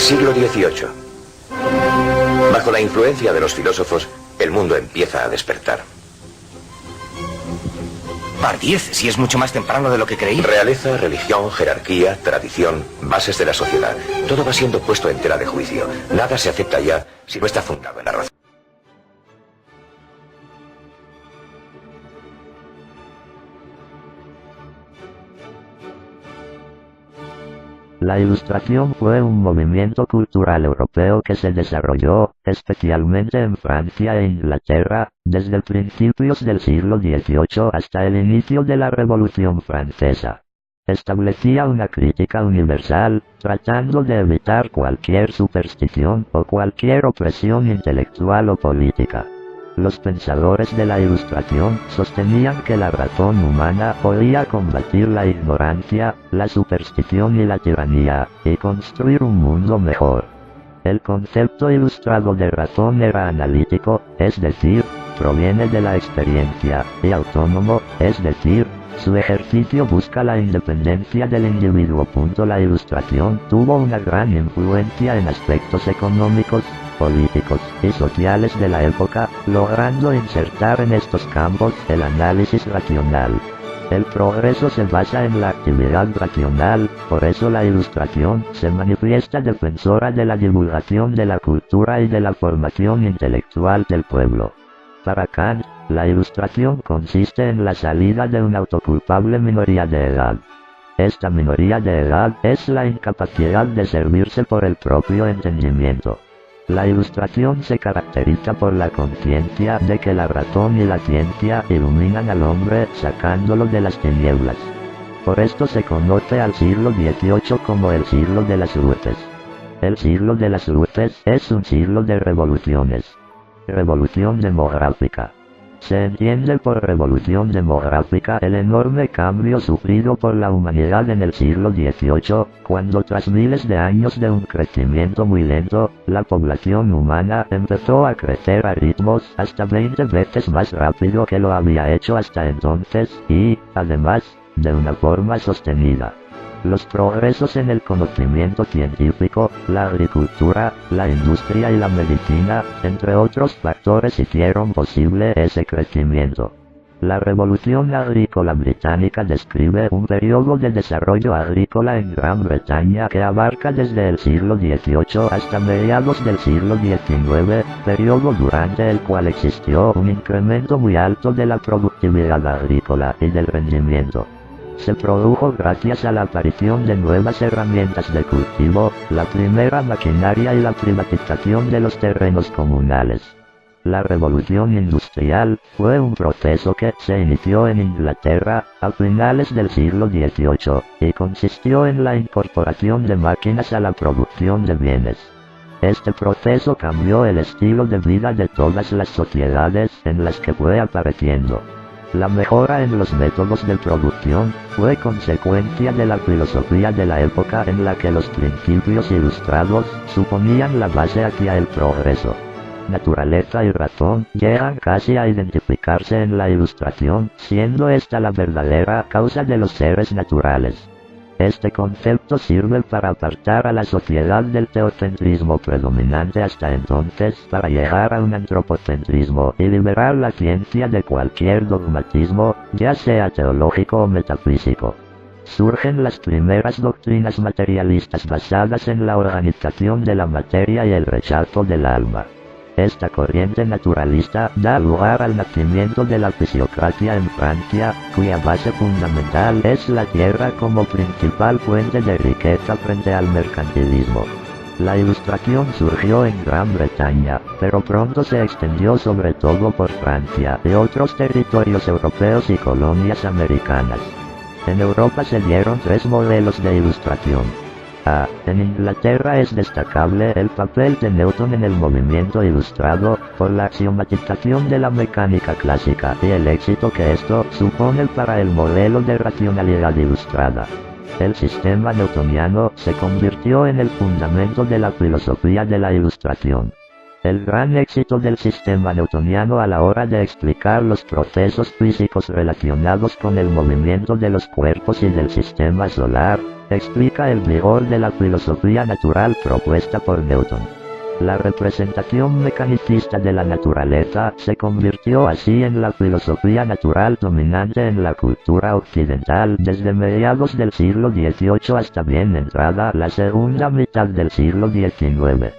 Siglo XVIII. Bajo la influencia de los filósofos, el mundo empieza a despertar. Par 10, si es mucho más temprano de lo que creí. Realeza, religión, jerarquía, tradición, bases de la sociedad. Todo va siendo puesto en tela de juicio. Nada se acepta ya si no está fundado en la razón. La Ilustración fue un movimiento cultural europeo que se desarrolló, especialmente en Francia e Inglaterra, desde principios del siglo XVIII hasta el inicio de la Revolución Francesa. Establecía una crítica universal, tratando de evitar cualquier superstición o cualquier opresión intelectual o política. Los pensadores de la Ilustración sostenían que la razón humana podía combatir la ignorancia, la superstición y la tiranía, y construir un mundo mejor. El concepto ilustrado de razón era analítico, es decir, proviene de la experiencia, y autónomo, es decir, su ejercicio busca la independencia del individuo. La Ilustración tuvo una gran influencia en aspectos económicos, políticos y sociales de la época, logrando insertar en estos campos el análisis racional. El progreso se basa en la actividad racional, por eso la Ilustración se manifiesta defensora de la divulgación de la cultura y de la formación intelectual del pueblo. Para Kant, la Ilustración consiste en la salida de una autoculpable minoría de edad. Esta minoría de edad es la incapacidad de servirse por el propio entendimiento. La Ilustración se caracteriza por la conciencia de que la razón y la ciencia iluminan al hombre sacándolo de las tinieblas. Por esto se conoce al siglo XVIII como el siglo de las luces. El siglo de las luces es un siglo de revoluciones. Revolución demográfica. Se entiende por revolución demográfica el enorme cambio sufrido por la humanidad en el siglo XVIII, cuando tras miles de años de un crecimiento muy lento, la población humana empezó a crecer a ritmos hasta 20 veces más rápido que lo había hecho hasta entonces, y, además, de una forma sostenida. Los progresos en el conocimiento científico, la agricultura, la industria y la medicina, entre otros factores, hicieron posible ese crecimiento. La Revolución Agrícola Británica describe un periodo de desarrollo agrícola en Gran Bretaña que abarca desde el siglo XVIII hasta mediados del siglo XIX, periodo durante el cual existió un incremento muy alto de la productividad agrícola y del rendimiento. Se produjo gracias a la aparición de nuevas herramientas de cultivo, la primera maquinaria y la privatización de los terrenos comunales. La revolución industrial fue un proceso que se inició en Inglaterra a finales del siglo XVIII y consistió en la incorporación de máquinas a la producción de bienes. Este proceso cambió el estilo de vida de todas las sociedades en las que fue apareciendo. La mejora en los métodos de producción fue consecuencia de la filosofía de la época en la que los principios ilustrados suponían la base hacia el progreso. Naturaleza y razón llegan casi a identificarse en la Ilustración, siendo esta la verdadera causa de los seres naturales. Este concepto sirve para apartar a la sociedad del teocentrismo predominante hasta entonces para llegar a un antropocentrismo y liberar la ciencia de cualquier dogmatismo, ya sea teológico o metafísico. Surgen las primeras doctrinas materialistas basadas en la organización de la materia y el rechazo del alma. Esta corriente naturalista da lugar al nacimiento de la fisiocracia en Francia, cuya base fundamental es la tierra como principal fuente de riqueza frente al mercantilismo. La Ilustración surgió en Gran Bretaña, pero pronto se extendió sobre todo por Francia y otros territorios europeos y colonias americanas. En Europa se dieron tres modelos de Ilustración. En Inglaterra es destacable el papel de Newton en el movimiento ilustrado, por la axiomatización de la mecánica clásica y el éxito que esto supone para el modelo de racionalidad ilustrada. El sistema newtoniano se convirtió en el fundamento de la filosofía de la Ilustración. El gran éxito del sistema newtoniano a la hora de explicar los procesos físicos relacionados con el movimiento de los cuerpos y del sistema solar, explica el vigor de la filosofía natural propuesta por Newton. La representación mecanicista de la naturaleza se convirtió así en la filosofía natural dominante en la cultura occidental desde mediados del siglo XVIII hasta bien entrada la segunda mitad del siglo XIX.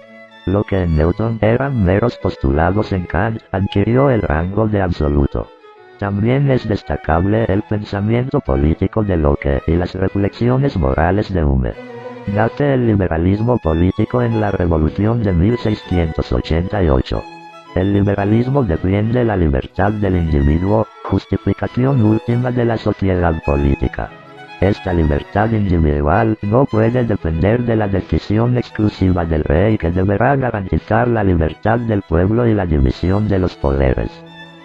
Lo que en Newton eran meros postulados en Kant adquirió el rango de absoluto. También es destacable el pensamiento político de Locke y las reflexiones morales de Hume. Nace el liberalismo político en la Revolución de 1688. El liberalismo defiende la libertad del individuo, justificación última de la sociedad política. Esta libertad individual no puede depender de la decisión exclusiva del rey, que deberá garantizar la libertad del pueblo y la división de los poderes.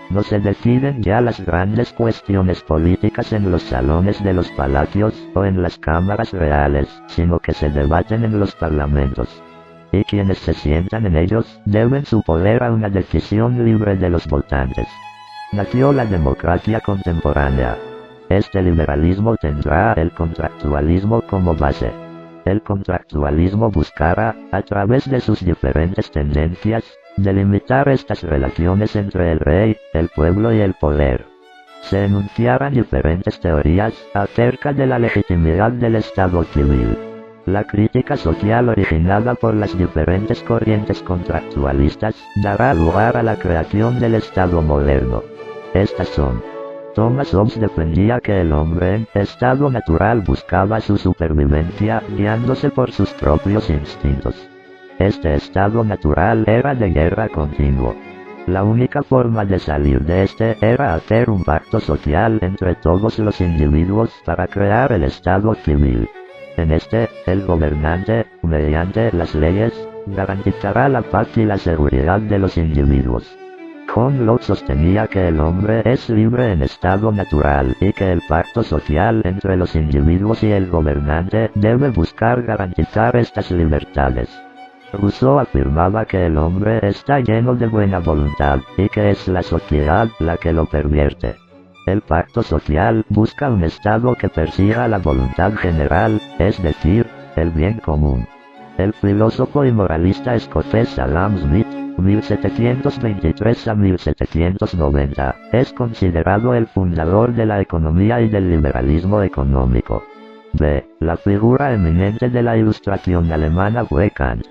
No se deciden ya las grandes cuestiones políticas en los salones de los palacios o en las cámaras reales, sino que se debaten en los parlamentos. Y quienes se sientan en ellos deben su poder a una decisión libre de los votantes. Nació la democracia contemporánea. Este liberalismo tendrá el contractualismo como base. El contractualismo buscará, a través de sus diferentes tendencias, delimitar estas relaciones entre el rey, el pueblo y el poder. Se enunciaron diferentes teorías acerca de la legitimidad del Estado civil. La crítica social originada por las diferentes corrientes contractualistas dará lugar a la creación del Estado moderno. Estas son: Thomas Hobbes defendía que el hombre en estado natural buscaba su supervivencia guiándose por sus propios instintos. Este estado natural era de guerra continuo. La única forma de salir de este era hacer un pacto social entre todos los individuos para crear el estado civil. En este, el gobernante, mediante las leyes, garantizará la paz y la seguridad de los individuos. John Locke sostenía que el hombre es libre en estado natural y que el pacto social entre los individuos y el gobernante debe buscar garantizar estas libertades. Rousseau afirmaba que el hombre está lleno de buena voluntad y que es la sociedad la que lo pervierte. El pacto social busca un estado que persiga la voluntad general, es decir, el bien común. El filósofo y moralista escocés Adam Smith, 1723 a 1790, es considerado el fundador de la economía y del liberalismo económico. B. La figura eminente de la Ilustración alemana fue Kant.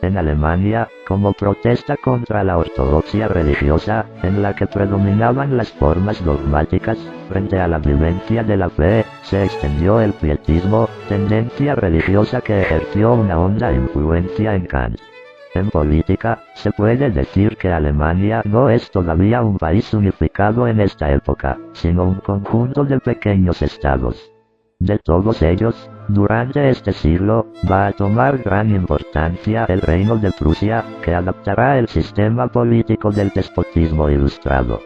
En Alemania, como protesta contra la ortodoxia religiosa, en la que predominaban las formas dogmáticas, frente a la vivencia de la fe, se extendió el pietismo, tendencia religiosa que ejerció una honda influencia en Kant. En política, se puede decir que Alemania no es todavía un país unificado en esta época, sino un conjunto de pequeños estados. De todos ellos, durante este siglo, va a tomar gran importancia el reino de Prusia, que adaptará el sistema político del despotismo ilustrado.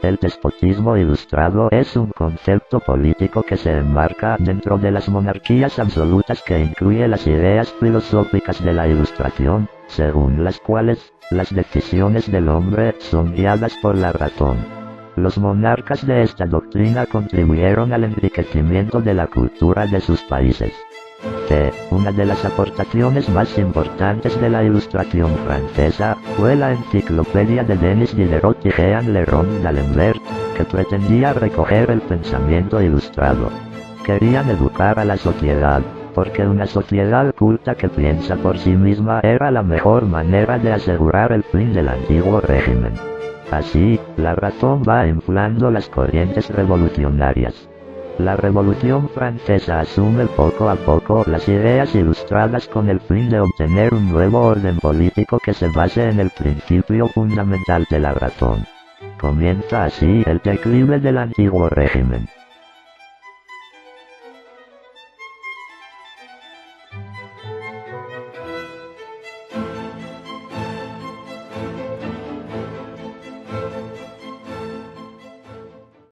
El despotismo ilustrado es un concepto político que se enmarca dentro de las monarquías absolutas, que incluye las ideas filosóficas de la Ilustración, según las cuales, las decisiones del hombre son guiadas por la razón. Los monarcas de esta doctrina contribuyeron al enriquecimiento de la cultura de sus países. Una de las aportaciones más importantes de la Ilustración francesa fue la enciclopedia de Denis Diderot y Jean Le Rond d'Alembert, que pretendía recoger el pensamiento ilustrado. Querían educar a la sociedad, porque una sociedad culta que piensa por sí misma era la mejor manera de asegurar el fin del antiguo régimen. Así, la razón va inflando las corrientes revolucionarias. La Revolución Francesa asume poco a poco las ideas ilustradas con el fin de obtener un nuevo orden político que se base en el principio fundamental de la razón. Comienza así el declive del antiguo régimen.